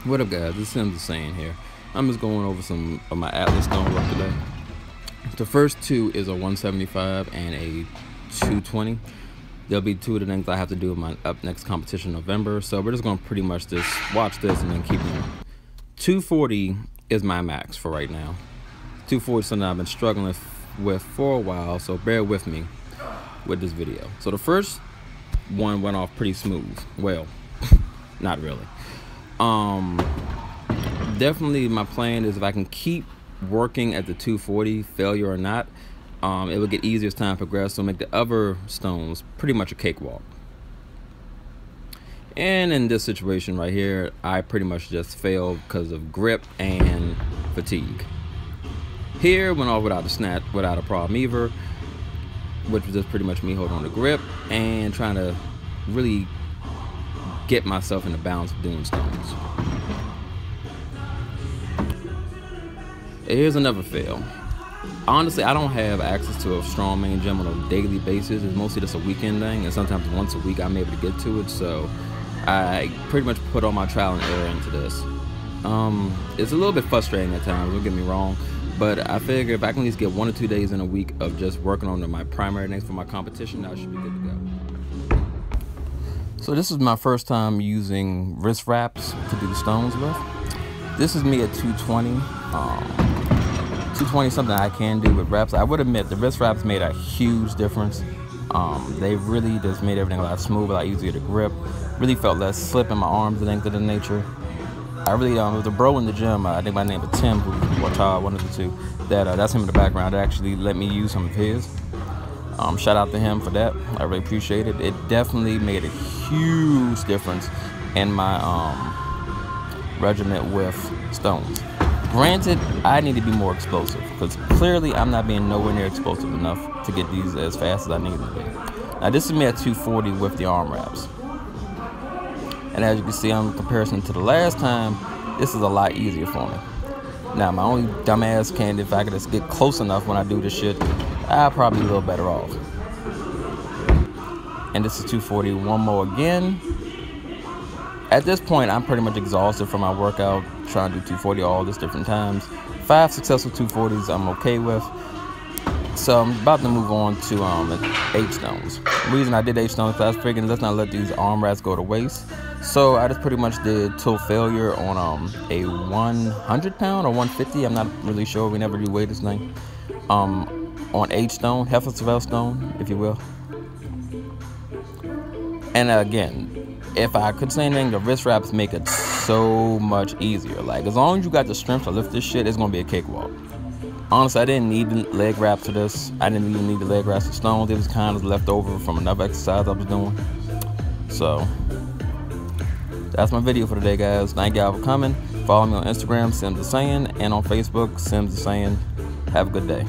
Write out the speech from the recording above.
What up, guys? This is Sims the Saiyan here. I'm just going over some of my Atlas stone work today. The first two is a 175 and a 220. There'll be two of the things I have to do in my up next competition in November, so we're just going to pretty much just watch this and then keep going. 240 is my max for right now. 240 is something I've been struggling with for a while, so bear with me with this video. So the first one went off pretty smooth. Well, not really. Definitely my plan is if I can keep working at the 240, failure or not, it will get easier as time progresses, so make the other stones pretty much a cakewalk. And in this situation right here, I pretty much just failed because of grip and fatigue. Here went off without a snap, without a problem either, which was just pretty much me holding on to grip and trying to really get myself in the balance of doing stones. Here's another fail. Honestly, I don't have access to a strong main gym on a daily basis. It's mostly just a weekend thing, and sometimes once a week I'm able to get to it, so I pretty much put all my trial and error into this. It's a little bit frustrating at times, don't get me wrong, but I figure if I can at least get 1 or 2 days in a week of just working on my primary things for my competition, I should be good to go. So this is my first time using wrist wraps to do the stones with. This is me at 220. 220 is something I can do with wraps. I would admit the wrist wraps made a huge difference. They really just made everything a lot smoother, a lot easier to grip. Really felt less slip in my arms and things of the nature. I really, with the bro in the gym, I think my name is Tim, or Todd, one of the two, that's him in the background, that actually let me use some of his. Shout out to him for that. I really appreciate it. It definitely made a huge difference in my regimen with stones. Granted, I need to be more explosive because clearly I'm not being nowhere near explosive enough to get these as fast as I need to be. Now this is me at 240 with the arm wraps. And as you can see, in comparison to the last time, this is a lot easier for me. Now my only dumbass can, if I could just get close enough when I do this shit, I'll probably be a little better off. And this is 240, one more again. At this point, I'm pretty much exhausted from my workout, trying to do 240 all these different times. 5 successful 240s I'm okay with. So I'm about to move on to 8 stones. The reason I did 8 stones is I was figuring let's not let these arm wraps go to waste. So I just pretty much did till failure on a 100 pound or 150. I'm not really sure. We never do weigh this thing. On 8 stone, Heffelzweig stone, if you will. And again, if I could say anything, the wrist wraps make it so much easier. Like, as long as you got the strength to lift this shit, it's gonna be a cakewalk. Honestly, I didn't need the leg wraps for this. I didn't even need the leg wraps for stones. It was kind of left over from another exercise I was doing. So, that's my video for today, guys. Thank y'all for coming. Follow me on Instagram, Sims the Saiyan, and on Facebook, Sims the Saiyan. Have a good day.